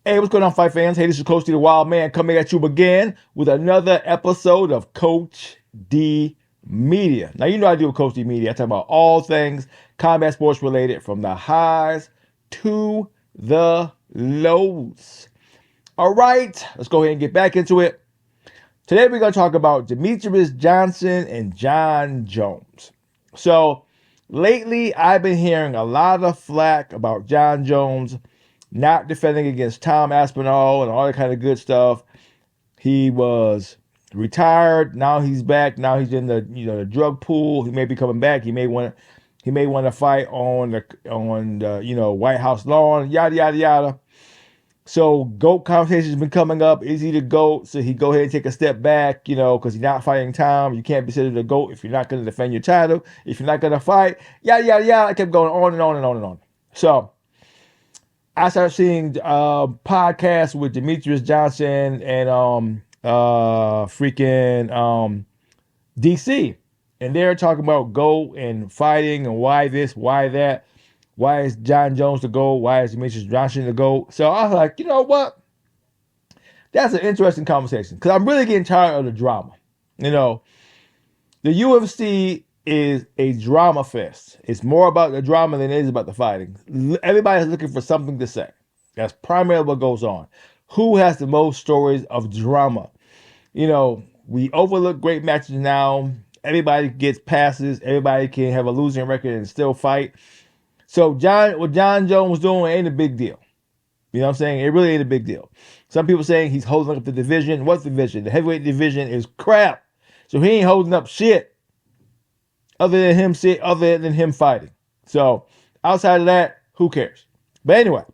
Hey, what's going on, fight fans? Hey, this is Coach D, the Wild Man, coming at you again with another episode of Coach D Media. Now, you know I do with Coach D Media. I talk about all things combat sports related, from the highs to the lows. All right, let's go ahead and get back into it. Today, we're going to talk about Demetrious Johnson and Jon Jones. So, lately, I've been hearing a lot of flack about Jon Jones not defending against Tom Aspinall and all that kind of good stuff. He was retired. Now he's back. Now he's in the drug pool. He may be coming back. He may want to fight on the White House lawn. Yada yada yada. So GOAT conversation has been coming up. Is he the GOAT? So he go ahead and take a step back, because he's not fighting Tom. You can't be considered the GOAT if you're not going to defend your title. If you're not going to fight, yada yada yada. I kept going on and on and on and on. So I started seeing podcasts with Demetrious Johnson and DC, and they're talking about GOAT and fighting and why this, why that, why is Jon Jones the GOAT, why is Demetrious Johnson the GOAT. So I was like, you know what? That's an interesting conversation because I'm really getting tired of the drama. The UFC is a drama fest. It's more about the drama than it is about the fighting. Everybody's looking for something to say. That's primarily what goes on. Who has the most stories of drama? We overlook great matches now. Everybody gets passes. Everybody can have a losing record and still fight. So what Jon Jones was doing ain't a big deal. You know what I'm saying? It really ain't a big deal. Some people saying he's holding up the division. What division? The heavyweight division is crap. So he ain't holding up shit other than him fighting. So outside of that, who cares? But anyway,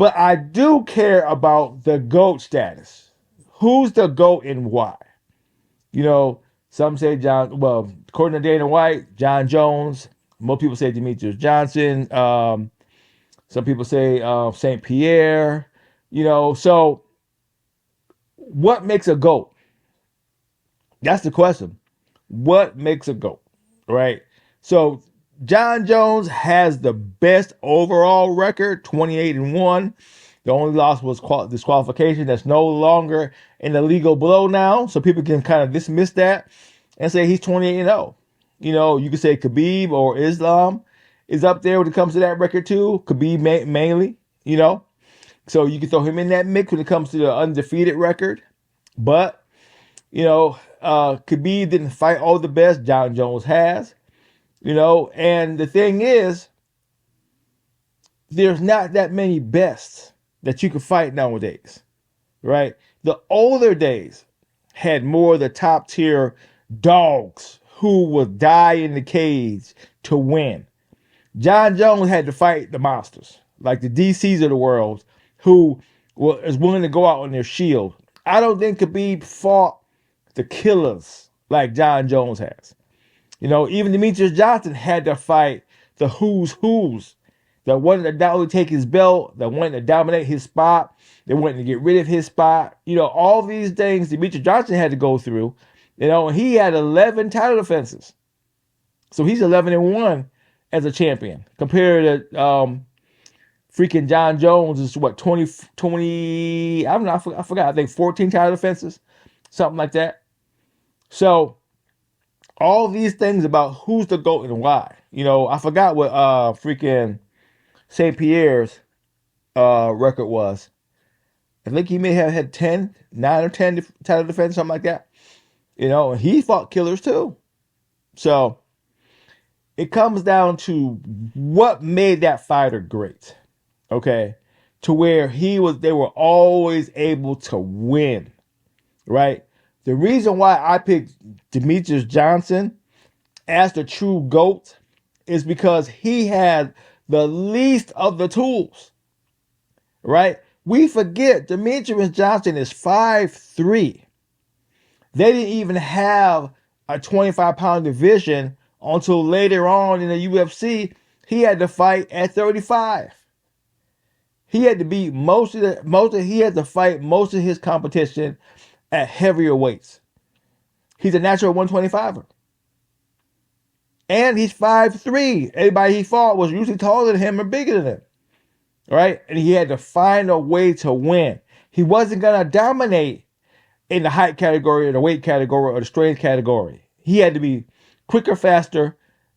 I do care about the GOAT status. Who's the GOAT and why? Some say according to Dana White, Jon Jones. Most people say Demetrious Johnson. Some people say St. Pierre. So what makes a GOAT? That's the question. What makes a GOAT, right? So Jon Jones has the best overall record, 28-1. The only loss was disqualification. That's no longer an illegal blow now, so people can kind of dismiss that and say he's 28-0. You could say Khabib or Islam is up there when it comes to that record too. Khabib mainly, so you can throw him in that mix when it comes to the undefeated record. But Khabib didn't fight all the best. Jon Jones has, and the thing is, there's not that many bests that you can fight nowadays, right? The older days had more of the top tier dogs who would die in the cage to win. Jon Jones had to fight the monsters, like the DCs of the world, who is willing to go out on their shield. I don't think Khabib fought the killers like Jon Jones has. Even Demetrious Johnson had to fight the who's, that wanted to not only take his belt, that wanted to dominate his spot, they wanted to get rid of his spot. All these things Demetrious Johnson had to go through. And he had 11 title defenses. So he's 11-1 as a champion. Compared to freaking Jon Jones is what, 20, I don't know, I forgot, I think 14 title defenses, something like that. So all these things about who's the GOAT and why. I forgot what freaking St. Pierre's record was. I think he may have had 9 or 10 title defense, something like that. And he fought killers too. So it comes down to what made that fighter great. Okay. To where they were always able to win. Right? The reason why I picked Demetrious Johnson as the true GOAT is because he had the least of the tools, right? We forget Demetrious Johnson is 5'3". They didn't even have a 25-pound division until later on in the UFC. He had to fight at 35. He had to beat he had to fight most of his competition at heavier weights. He's a natural 125er. And he's 5'3". Everybody he fought was usually taller than him or bigger than him. right? And he had to find a way to win. He wasn't going to dominate in the height category or the weight category or the strength category. He had to be quicker, faster,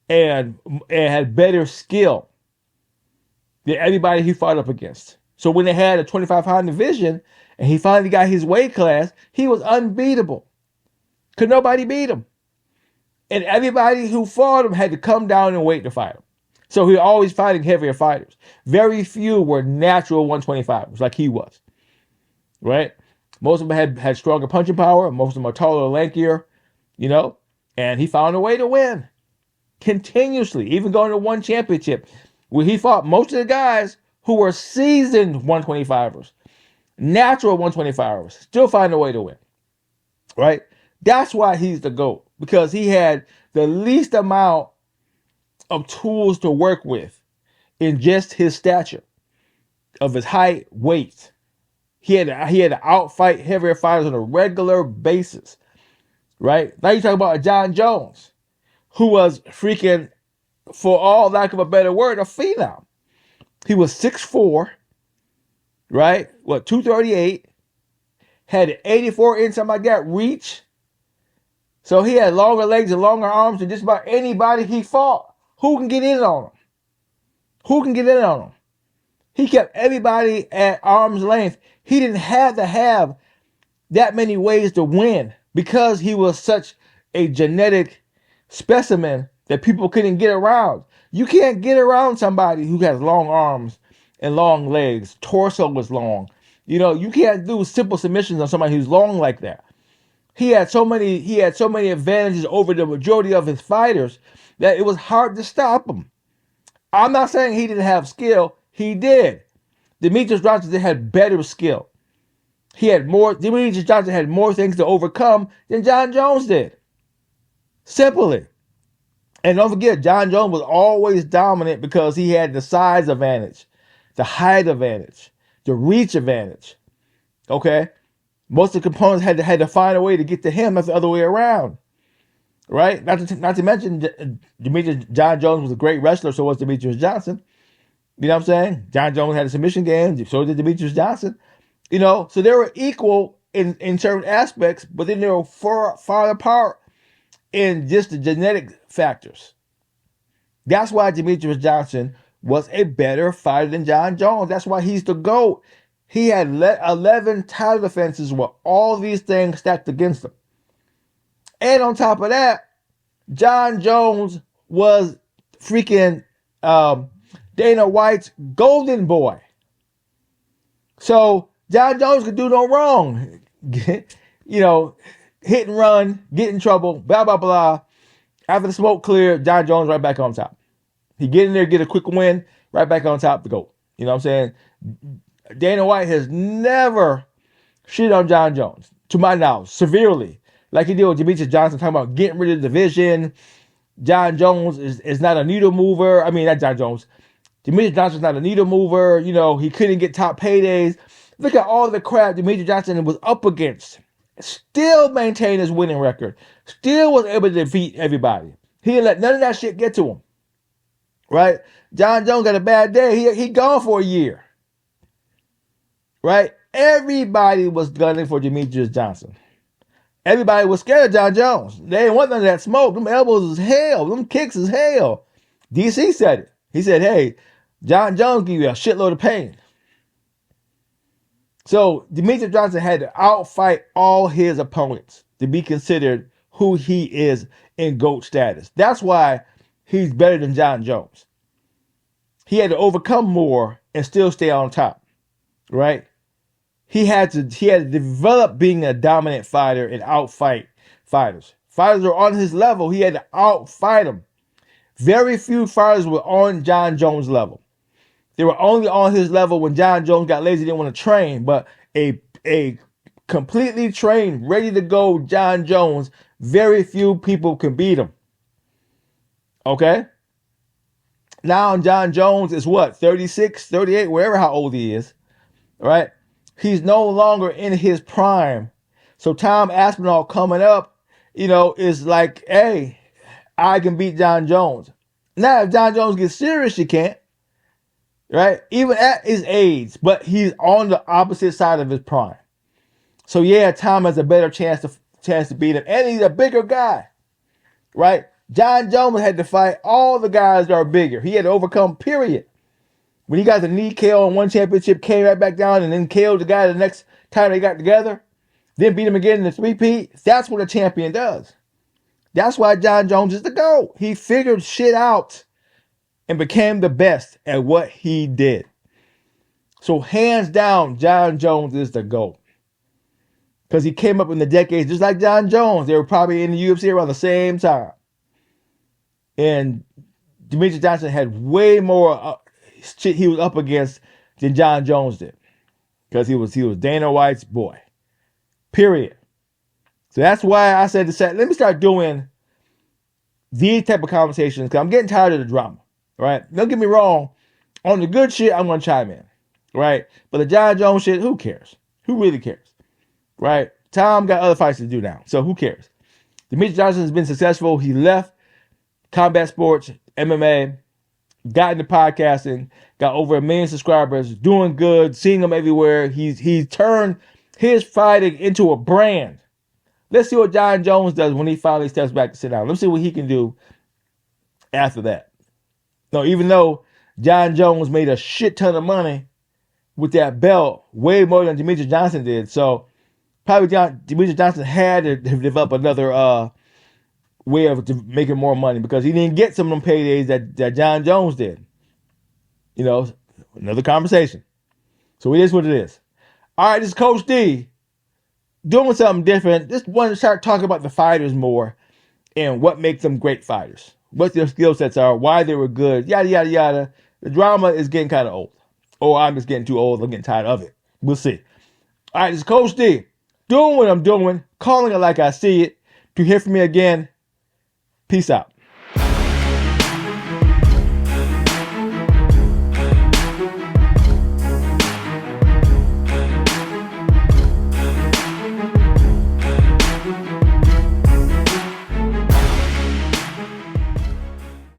and had better skill than everybody he fought up against. So when they had a 25-pound division and he finally got his weight class, he was unbeatable. Could nobody beat him. And everybody who fought him had to come down in weight to fight him. So he was always fighting heavier fighters. Very few were natural 125ers like he was, right? Most of them had stronger punching power. Most of them are taller, lankier, you know, and he found a way to win continuously, even going to one championship where he fought most of the guys who were seasoned 125ers, natural 125ers, still find a way to win, right? That's why he's the GOAT, because he had the least amount of tools to work with in just his stature, of his height, weight. He had to outfight heavier fighters on a regular basis, right? Now you talk about a John Jones, who was freaking, for all lack of a better word, a phenom. He was 6'4", right? 238, had an 84-inch, something like that, reach. So he had longer legs and longer arms than just about anybody he fought. Who can get in on him? Who can get in on him? He kept everybody at arm's length. He didn't have to have that many ways to win because he was such a genetic specimen that people couldn't get around. You can't get around somebody who has long arms and long legs. Torso was long. You know, you can't do simple submissions on somebody who's long like that. He had so many advantages over the majority of his fighters that it was hard to stop him. I'm not saying he didn't have skill. He did. Demetrious Johnson had better skill. Demetrious Johnson had more things to overcome than John Jones did. Simply. And don't forget, John Jones was always dominant because he had the size advantage, the height advantage, the reach advantage. Okay? Most of the components had to find a way to get to him. That's the other way around. Right? Not to mention, John Jones was a great wrestler, so was Demetrious Johnson. You know what I'm saying? John Jones had a submission game, so did Demetrious Johnson. You know, so they were equal in certain aspects, but then they were far apart in just the genetic factors. That's why Demetrious Johnson was a better fighter than John Jones. That's why he's the GOAT. He had 11 title defenses with all these things stacked against him. And on top of that, John Jones was freaking Dana White's golden boy. So John Jones could do no wrong. You know, hit and run, get in trouble, blah, blah, blah. After the smoke cleared, John Jones right back on top. He get in there, get a quick win, right back on top to go. You know what I'm saying? Dana White has never shit on John Jones, to my knowledge, severely. Like he did with Demetrious Johnson, talking about getting rid of the division. John Jones is not a needle mover. I mean, not John Jones. Demetrious Johnson's not a needle mover. You know, he couldn't get top paydays. Look at all the crap Demetrious Johnson was up against. Still maintained his winning record. Still was able to defeat everybody. He didn't let none of that shit get to him. Right? John Jones got a bad day. He gone for a year. Right? Everybody was gunning for Demetrious Johnson. Everybody was scared of John Jones. They didn't want none of that smoke. Them elbows is hell. Them kicks is hell. DC said it. He said, hey, John Jones give you a shitload of pain. So Demetrious Johnson had to outfight all his opponents to be considered who he is in GOAT status. That's why he's better than John Jones. He had to overcome more and still stay on top, right? He had to develop being a dominant fighter and outfight fighters. Fighters are on his level. He had to outfight them. Very few fighters were on John Jones' level. They were only on his level when John Jones got lazy, didn't want to train. But a completely trained, ready to go John Jones, very few people can beat him. Okay? Now John Jones is what? 36, 38, wherever how old he is. Right? He's no longer in his prime. So Tom Aspinall coming up, you know, is like, hey, I can beat John Jones. Now, if John Jones gets serious, you can't. right? Even at his age, but he's on the opposite side of his prime. So yeah, Tom has a better chance to beat him, and he's a bigger guy, right? John Jones had to fight all the guys that are bigger. He had to overcome. Period. When he got the knee KO in one championship, came right back down, and then KO'd the guy the next time they got together, then beat him again in the three-peat. That's what a champion does. That's why John Jones is the GOAT. He figured shit out and became the best at what he did. So hands down, John Jones is the GOAT. Because he came up in the decades just like John Jones. They were probably in the UFC around the same time. And Demetrious Johnson had way more shit he was up against than John Jones did. Because he was Dana White's boy. Period. So that's why I said let me start doing these type of conversations, because I'm getting tired of the drama. Right? Don't get me wrong. On the good shit, I'm going to chime in. Right? But the John Jones shit, who cares? Who really cares? Right? Tom got other fights to do now. So who cares? Demetrious Johnson has been successful. He left combat sports, MMA, got into podcasting, got over 1 million subscribers, doing good, seeing him everywhere. He's turned his fighting into a brand. Let's see what John Jones does when he finally steps back to sit down. Let's see what he can do after that. No, even though John Jones made a shit ton of money with that belt, way more than Demetrious Johnson did. So probably Demetrious Johnson had to develop another way of making more money, because he didn't get some of them paydays that John Jones did. You know, another conversation. So it is what it is. All right, this is Coach D doing something different. Just want to start talking about the fighters more and what makes them great fighters, what their skill sets are, why they were good, yada, yada, yada. The drama is getting kind of old. Or I'm just getting too old. I'm getting tired of it. We'll see. All right, this is Coach D doing what I'm doing, calling it like I see it. To hear from me again, peace out.